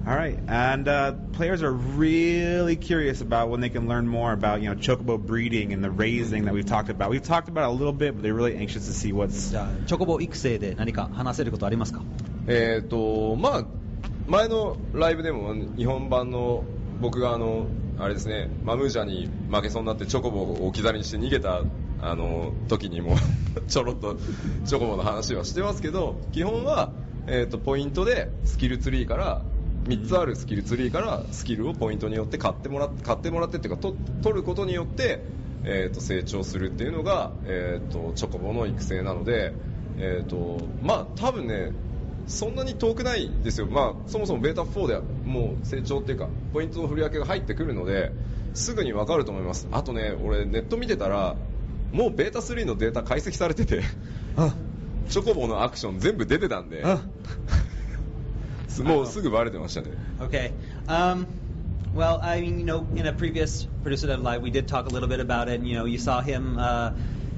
All right, and players are really curious about when they can learn more about chocobo breeding and the raising that we've talked about. We've talked about it a little bit, but they're really anxious to see what's. チョコボ育成で何か話せることありますか？まあ前のライブでも日本版の僕があれですね、マムージャに負けそうになってチョコボを置き去りにして逃げた時にもちょろっとチョコボの話はしてますけど、基本は、ポイントでスキルツリーから3つあるスキルツリーからスキルをポイントによって買ってもらってっていうか取ることによって、成長するっていうのが、チョコボの育成なので、まあ多分ねそんなに遠くないですよ。まあそもそもベータ4ではもう成長っていうかポイントの振り分けが入ってくるのですぐに分かると思います。あとね、俺ネット見てたらもうベータ3のデータ解析されててチョコボのアクション全部出てたんでもうすぐバレてましたね。 Okay. Well, I mean, in a previous Producer Letter Live, we did talk a little bit about it. You saw him.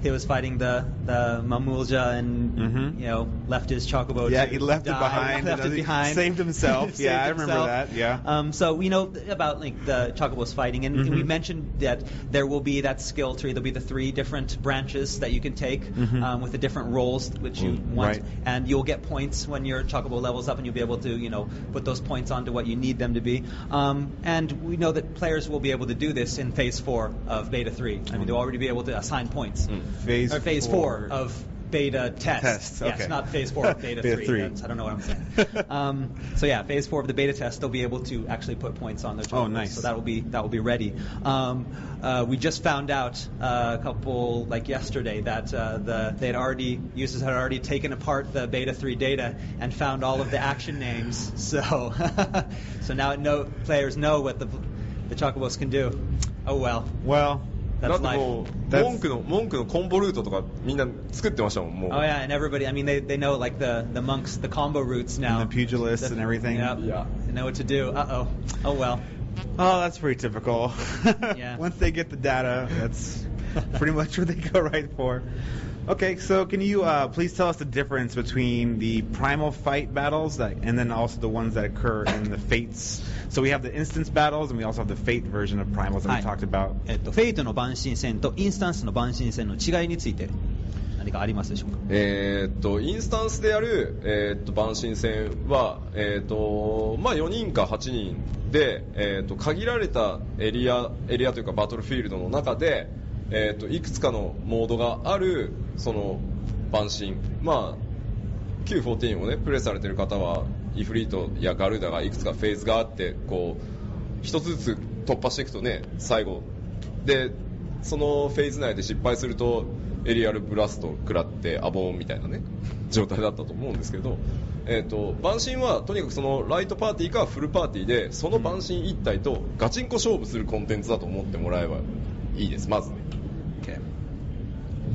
He was fighting the Mamulja and left his chocobo. Yeah, he left it behind. Left it behind. Saved himself. Yeah, I remember that. Yeah. So we know about the chocobos fighting, and we mentioned that there will be that skill tree. There'll be the 3 different branches that you can take with the different roles which you want, right. and you'll get points when your chocobo levels up, and you'll be able to put those points onto what you need them to be. And we know that players will be able to do this in Phase 4 of Beta 3. I mean, they'll already be able to assign points. Phase 4 of Beta Test. Okay. Yes, not Phase 4 of Beta 3. I don't know what I'm saying. So yeah, Phase 4 of the Beta Test, they'll be able to actually put points on their chocobos. Oh, nice. So that will be ready. We just found out a couple yesterday that users had already taken apart the Beta 3 data and found all of the action names. So so now players know what the chocobos can do. Oh well. Well. だってもう文句のコンボルートとかみんな作ってましたもん。もう Oh yeah, and everybody, I mean, they know the monks, the combo routes now. And the pugilists and everything. Yep. Yeah. They know what to do. Uh-oh. Oh well. Oh, that's pretty typical. Yeah. Once they get the data, that's pretty much what they go right for. Okay, so can you please tell us the difference between the primal fight battles and then also the ones that occur in the fates? So we have the instance battles and we also have the fate version of primals that we talked about. フェイトの万神戦とインスタンスの万神戦の違いについて何かありますでしょうか？インスタンスでやる、万神戦は、まあ4人か8人で、限られたエリアというかバトルフィールドの中で、いくつかのモードがあるその万神、まあ Q14 をねプレイされてる方はイフリートやガルーダがいくつかフェーズがあってこう一つずつ突破していくとね最後でそのフェーズ内で失敗するとエリアルブラスト食らってアボーンみたいなね状態だったと思うんですけど、万神はとにかくそのライトパーティーかフルパーティーでその万神一体とガチンコ勝負するコンテンツだと思ってもらえばいいです。まずね。Okay.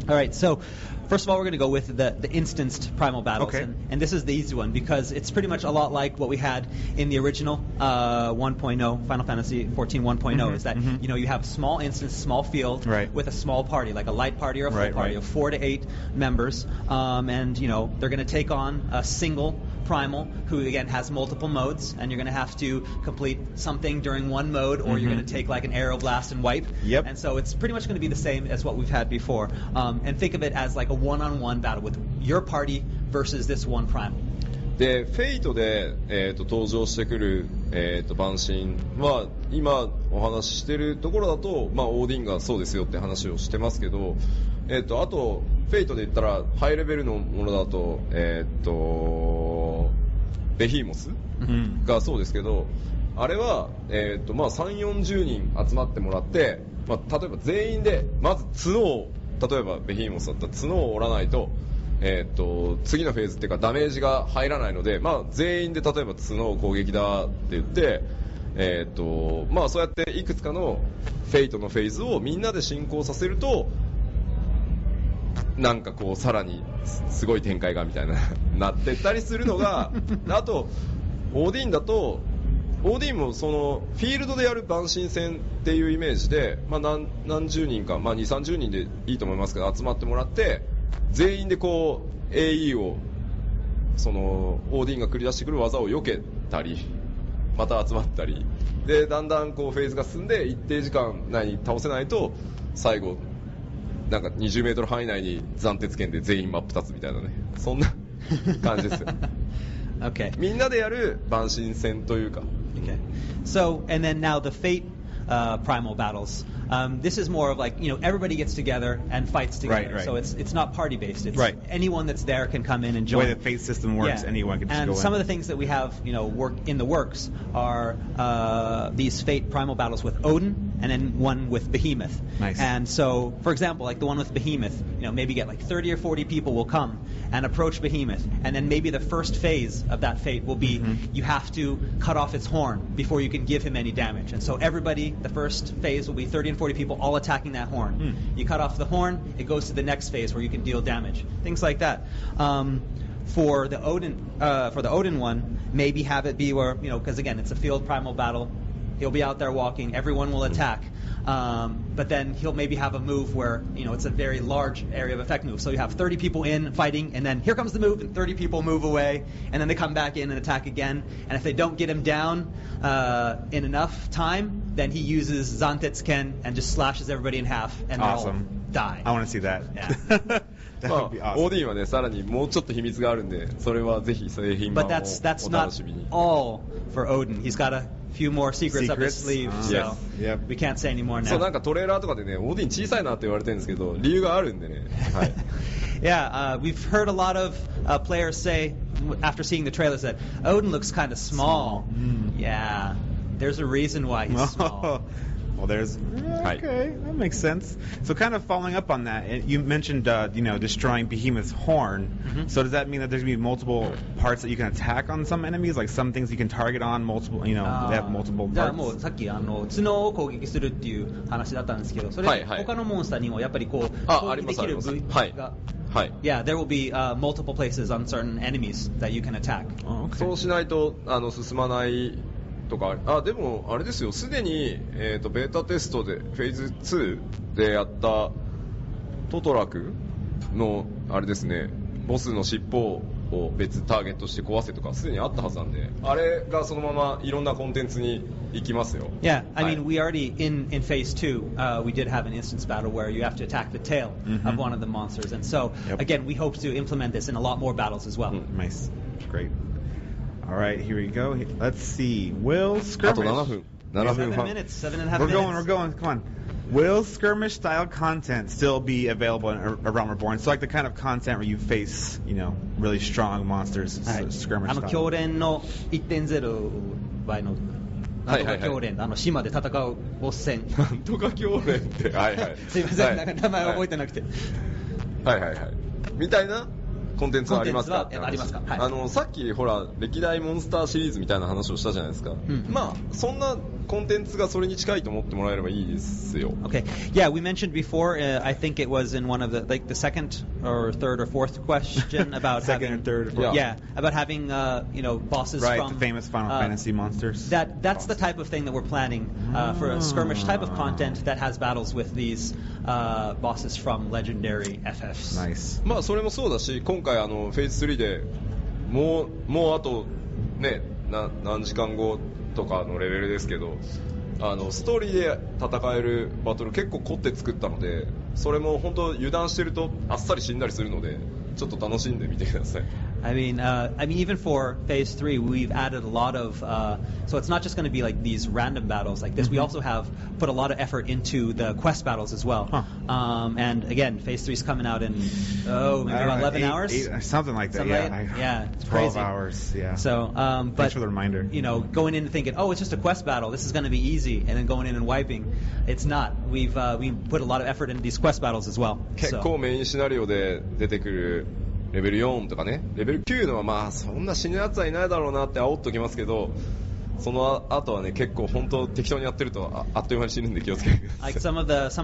All right, so first of all, we're going to go with the instanced primal battles. Okay. And this is the easy one because it's pretty much a lot like what we had in the original 1.0, Final Fantasy 14 1.0, is that, you have small instance, small field with a small party, like a light party or a full party of 4 to 8 members. And, they're going to take on a single primal who again has multiple modes, and you're going to have to complete something during one mode, or you're going to take like an arrow blast and wipe. Yep. And so it's pretty much going to be the same as what we've had before. And think of it as like a one-on-one battle with your party versus this one primal. でフェイトで、登場してくる、万神は今お話ししてるところだと、まあ、オーディンがそうですよって話をしてますけど、あとフェイトで言ったらハイレベルのものだと、ベヒーモスがそうですけど、あれは、まあ、3、40人集まってもらって、まあ、例えば全員でまず角を例えばベヒーモスだったら角を折らないと次のフェーズっていうかダメージが入らないので、まあ、全員で例えば角を攻撃だって言って、まあ、そうやっていくつかのフェイトのフェーズをみんなで進行させるとなんかこうさらにすごい展開がみたいななってったりするのがあとオーディンだとオーディンもそのフィールドでやる万神戦っていうイメージで、まあ、何十人か、まあ、2、30人でいいと思いますけど集まってもらって全員でこう AE をそのオーディンが繰り出してくる技を避けたりまた集まったりでだんだんこうフェーズが進んで一定時間内に倒せないと最後なんか20メートル範囲内に暫定圏で全員真っ二つみたいなねそんな感じですよ。Okay. みんなでやる万神戦というか。Okay. So, and then now the fate primal battles. This is more of like, everybody gets together and fights together. Right. So it's not party based. It's right. Anyone that's there can come in and join. The way the fate system works, anyone can just go in. And some of the things that we have, work in the works are these fate primal battles with Odin and then one with Behemoth. Nice. And so, for example, like the one with Behemoth, maybe get like 30 or 40 people will come and approach Behemoth, and then maybe the first phase of that fate will be you have to cut off its horn before you can give him any damage. And so everybody, the first phase will be 30 and 40 people all attacking that horn. You cut off the horn, it goes to the next phase where you can deal damage. Things like that. For the Odin one, maybe have it be where, because again, it's a field primal battle. He'll be out there walking, everyone will attack. But then he'll maybe have a move where, it's a very large area of effect move. So you have 30 people in fighting, and then here comes the move, and 30 people move away, and then they come back in and attack again. And if they don't get him down in enough time, then he uses Zantetsuken and just slashes everybody in half, and they'll all die. I want to see that. Yeah. That would be awesome. オーディンはね、さらにもうちょっと秘密があるんで、それはぜひ製品版をお But 楽 that's し not みに。 all for Odin. He's got a few more secrets up his sleeve, so Yes. Yep. we can't say any more そう、な now. んかトレーラーとかでね、オーディン小さいなって言われてるんですけど、理由があるんでね。はい。Yeah, we've heard a lot of players say, after seeing the trailers, that Odin looks kind of small. Yeah, there's a reason why he's small. Well, there's okay, that makes sense. So, kind of following up on that, you mentioned destroying Behemoth's horn. So, does that mean that there's gonna be multiple parts that you can attack on some enemies, like some things you can target on multiple, they have multiple じゃあもう parts? さっき角を攻撃するっていう話だったんですけど、それはいはい他のモンスターにもやっぱりこうあ、攻撃できる部位ありが、はい。Yeah, there will be multiple places on certain enemies that you can attack. Oh, okay. そうしないと進まないとか、でもあれですよ、すでに、ベータテストでフェーズ2でやったトトラクのあれですね、ボスの尻尾を別ターゲットして壊せとかすでにあったはずなんで、あれがそのままいろんなコンテンツに行きますよ。 Yeah, I mean, we already, in Phase 2, we did have an instance battle where you have to attack the tail of one of the monsters. And so, again, we hope to implement this in a lot more battles as well. Nice, great. All right, here we go. Let's see. Will あと skirmish? 7分。7分 7 半。 minutes, 7.5 We're minutes. going. Come on. Will skirmish style content still be available in A Realm Reborn? So like the kind of content where you face, really strong monsters, はい、skirmish style. 教練の 1.0 倍のなんとか教練、島で戦うボス戦。なんとか教練って、はいはい。すいません、はいなんか名前覚えてなくて。はいはいはい。みたいなコンテンツはありますかって話。ありますか。はい。さっきほら歴代モンスターシリーズみたいな話をしたじゃないですか。まあそんなコンテンツがそれに近いと思ってもらえればいいですよ。Okay. Yeah, we mentioned before. I think it was in one of the the second or third or fourth question about second having or third or fourth. Yeah, about having bosses right, from the famous Final Fantasy monsters. That's the type of thing that we're planning for a skirmish type of content that has battles with these bosses from legendary FFs. Nice. まあそれもそうだし、今回フェーズ3でもうあとね何時間後とかのレベルですけど、ストーリーで戦えるバトル結構凝って作ったので、それも本当油断してるとあっさり死んだりするので、ちょっと楽しんでみてください。I mean, even for Phase 3, we've added a lot of. So it's not just going to be like these random battles like this. We also have put a lot of effort into the quest battles as well. And again, Phase 3 is coming out in maybe about 11 hours, something like that. Yeah, it's 12 crazy. hours. Yeah. So, Thanks but for the reminder. Going in and thinking, oh, it's just a quest battle. This is going to be easy, and then going in and wiping. It's not. We put a lot of effort into these quest battles as well. 結構メインシナリオで出てくるレベル4とかね、レベル9のはまあそんな死ぬやつはいないだろうなって煽っときますけど、その後はね結構本当適当にやってるとあっという間に死ぬんで気をつけてください。Like some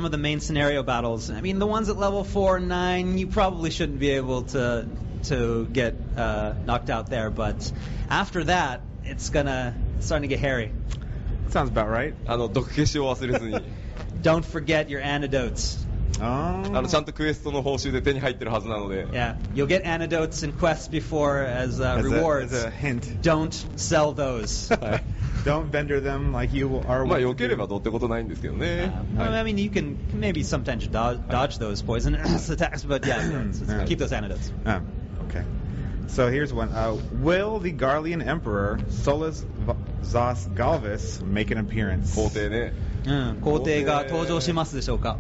of the main scenario battles. I mean, the ones at level 4 and 9, you probably shouldn't be able to get knocked out there. But after that, it's starting to get hairy. Sounds about right. 毒消しを忘れずに。Don't forget your antidotes. ちゃんとクエストの報酬で手に入ってるはずなので。Yeah, you'll get antidotes and quests before as rewards. As a hint. Don't sell those. Don't vendor them like you are. まあ避ければどうってことないんですけどね。I mean, you can maybe sometimes dodge those poisonous attacks, but keep those antidotes. Okay. So here's one. Will the Garlean Emperor Solus Zos Galvis make an appearance? 皇帝ね。皇帝が登場しますでしょうか。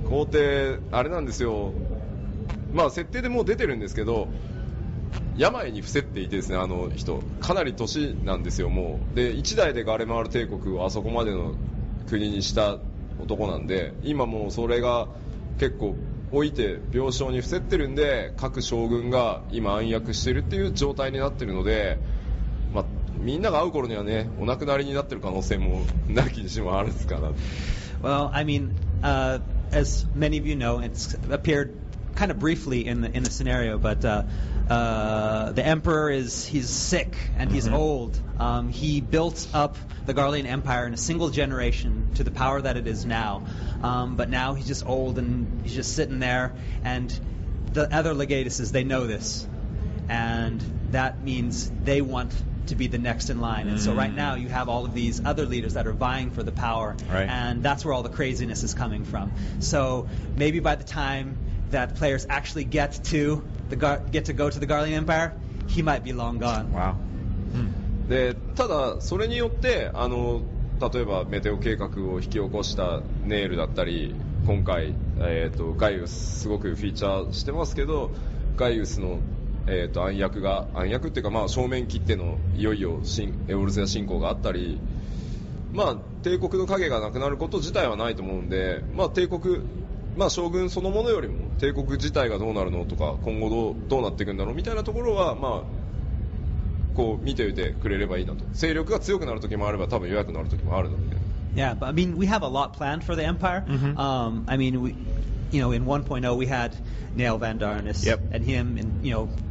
皇帝あれなんですよ、まあ設定でもう出てるんですけど、病に伏せっていてですね、あの人かなり年なんですよ。もうで1代でガレマール帝国をあそこまでの国にした男なんで、今もうそれが結構置いて病床に伏せってるんで、各将軍が今暗躍してるっていう状態になってるので、まあ、みんなが会う頃にはね、お亡くなりになってる可能性もなきにしもあるんですから。Well, I mean, as many of you know, it's appeared kind of briefly in the scenario, but the emperor he's sick and he's old. He built up the Garlean Empire in a single generation to the power that it is now, but now he's just old and he's just sitting there, and the other legatuses, they know this, and that means they want to be the next in line. And so right now you have all of these other leaders that are vying for the power, and that's where all the craziness is coming from. So maybe by the time that players actually get to go to the Garlean Empire, he might be long gone. Wow. でただそれによって例えばメテオ計画を引き起こしたネールだったり、今回、ガイウスすごくフィーチャーしてますけど、ガイウスの、暗躍っていうか、まあ、正面切ってのいよいよエオルゼア侵攻があったり、まあ、帝国の影がなくなること自体はないと思うんで、まあ、帝国、まあ、将軍そのものよりも帝国自体がどうなるのとか、今後どうなっていくんだろうみたいなところは、まあ、こう見ておいてくれればいいなと。勢力が強くなる時もあれば、多分弱くなる時もあるので。Yeah, but I mean, we have a lot planned for the Empire. I mean, in 1.0 we had Nail Van Darnus and him, and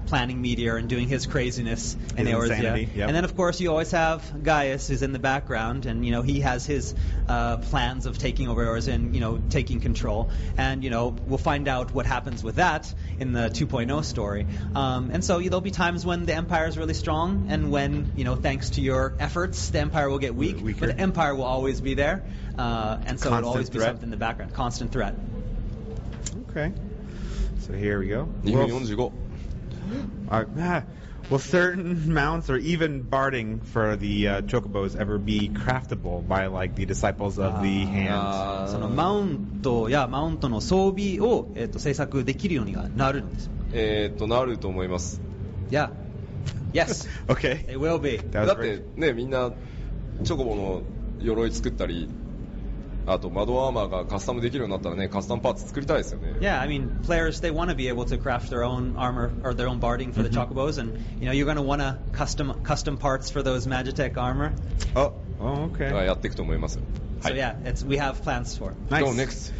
planning Meteor and doing his craziness in Eorzea. And then of course you always have Gaius, who's in the background, and he has his plans of taking over Eorzea and taking control. And we'll find out what happens with that in the 2.0 story. And so there'll be times when the Empire is really strong, and when thanks to your efforts, the Empire will get weak. But the Empire will always be there, and so it'll always be something in the background, constant threat. Okay. So here we go. 2分45. Will certain mounts or even barding for the chocobos ever be craftable by like the disciples of the hand? そのマウントやマウントの装備を制作できるようになるんです。なると思います。Yeah. Yes. Okay. It will be. だってね、みんなチョコボの鎧作ったり、あと窓アーマーがカスタムできるようになったらね、カスタムパーツ作りたいですよね。Yeah, I mean, players, they want to be able to craft their own armor or their own barding for the chocobos, and you're going to want to custom parts for those Magitech armor. Oh, okay. やっていくと思いますよ。So yeah, we have plans for it. Nice. Go next.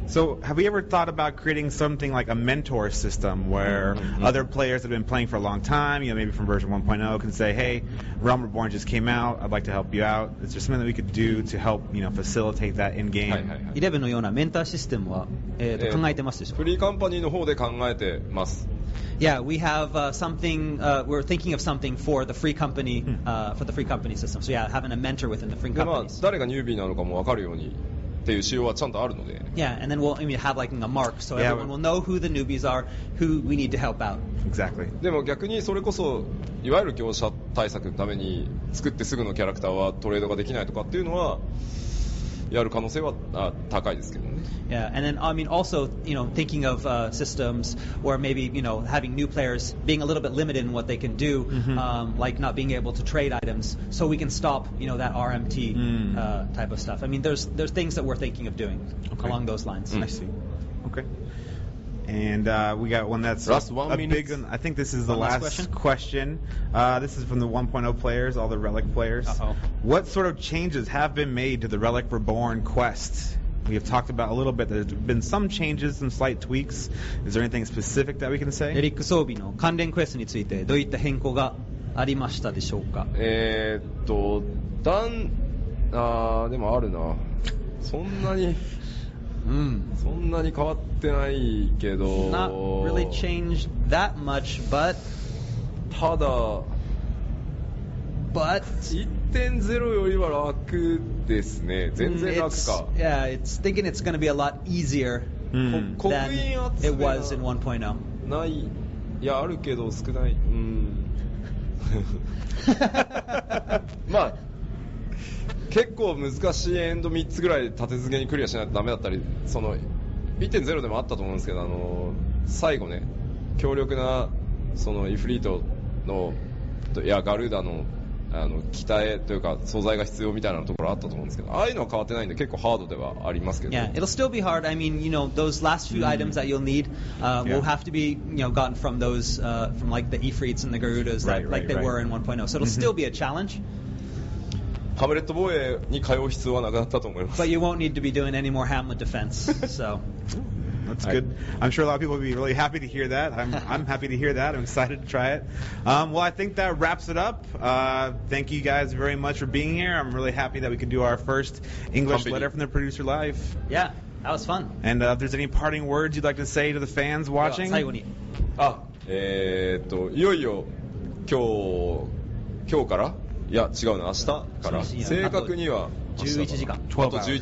So have we ever thought about creating something like a mentor system where other players that have been playing for a long time, maybe from version 1.0, can say, hey, Realm Reborn just came out, I'd like to help you out. Is there something that we could do to help, facilitate that in-game? 11のようなメンターシステムは、考えてますでしょうか？フリーカンパニーの方で考えてます。Yeah, we have something. We're thinking of something for the free company, for the free company system. So yeah, having a mentor within the free で、まあ companies. 誰がニュービーなのかも分かるようにっていう仕様はちゃんとあるので。Yeah, and then we'll have like a mark, so everyone will know who the newbies are, who we need to help out. Exactly. でも逆にそれこそいわゆる業者対策のために作ってすぐのキャラクターはトレードができないとかっていうのはやる可能性は高いですけどね。Yeah, and then I mean also thinking of systems where maybe having new players being a little bit limited in what they can do, like not being able to trade items, so we can stop that RMT type of stuff. I mean there's things that we're thinking of doing along those lines. I see. Okay. And we got one that's last a big one. I think this is the last question. This is from the 1.0 players, all the Relic players. What sort of changes have been made to the Relic Reborn quest? We have talked about a little bit. There's been some changes, some slight tweaks. Is there anything specific that we can say? エリック装備の関連クエストについてどういった変更がありましたでしょうか？でもあるな。そんなに変わってないけど。Not really changed that much, but ただ 1.0 よりは楽ですね。全然楽か。Yeah, it's thinking it's going to be a lot easier than it was in 1.0. ない。いや、あるけど少ない。まあ結構難しいエンド3つぐらい立て続けにクリアしないとダメだったり、その 1.0 でもあったと思うんですけど、最後ね、強力なそのイフリートのガルーダの鍛えというか素材が必要みたいなところあったと思うんですけど、ああいうのは変わってないんで結構ハードではありますけど。Yeah, it'll still be hard. I mean, those last few items that you'll need will have to be, gotten from those, from like the Ifrits and the Garudas like they were in 1.0. So it'll still be a challenge. ハムレット防衛に通う必要はなくなったと思います。But you won't need to be doing any more Hamlet defense. So. That's good. I'm sure a lot of people will be really happy to hear that. I'm happy to hear that. I'm excited to try it. Well, I think that wraps it up. Thank you guys very much for being here. I'm really happy that we could do our first English letter from the producer live. Yeah, that was fun. And if there's any parting words you'd like to say to the fans watching? 最後に。いよいよ今日からいや違うな明日から正確には11時間あと11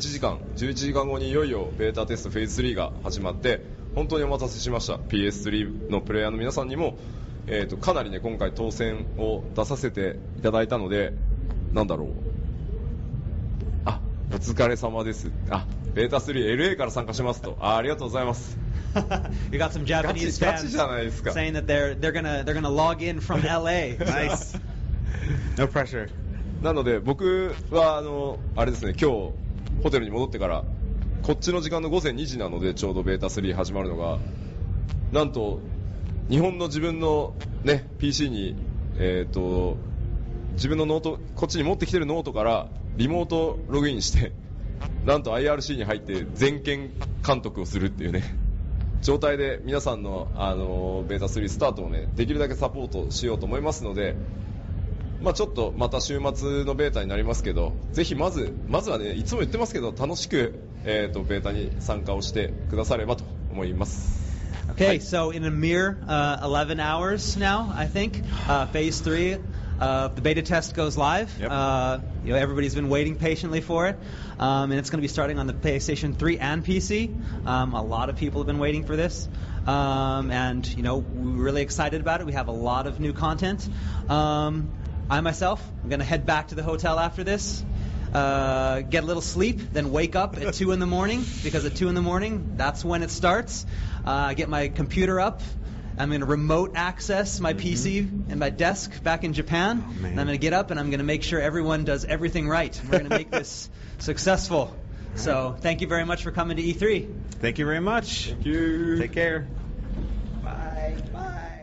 時間後にいよいよベータテストフェーズ3が始まって、本当にお待たせしました。 PS3 のプレイヤーの皆さんにも、かなりね今回当選を出させていただいたので、なんだろう、お疲れ様です。ベータ 3LA から参加しますと。ありがとうございます。You got some Japanese ガチじゃないですか。 fans saying that they're gonna log in from LA. Nice. No pressure. なので僕はあれですね、今日ホテルに戻ってからこっちの時間の午前2時なので、ちょうどベータ3始まるのが、なんと日本の自分のね PC に自分のノート、こっちに持ってきてるノートからリモートログインして、なんと IRC に入って全権監督をするっていうね状態で、皆さんのベータ3スタートをねできるだけサポートしようと思いますので、ちょっとまた週末のベータになりますけど、ぜひまずはね、いつも言ってますけど楽しくベータに参加をしてくださればと思います。Okay, so in a mere 11 hours now, I think, Phase 3 of the beta test goes live. Yep. Everybody's been waiting patiently for it, and it's going to be starting on the PlayStation 3 and PC. A lot of people have been waiting for this, and we're really excited about it. We have a lot of new content. I myself, I'm going to head back to the hotel after this, get a little sleep, then wake up at 2 in the morning, because at 2 in the morning, that's when it starts. Get my computer up. I'm going to remote access my PC and my desk back in Japan. And I'm going to get up and I'm going to make sure everyone does everything right. We're going to make this successful. So thank you very much for coming to E3. Thank you very much. Thank you. Take care. Bye. Bye.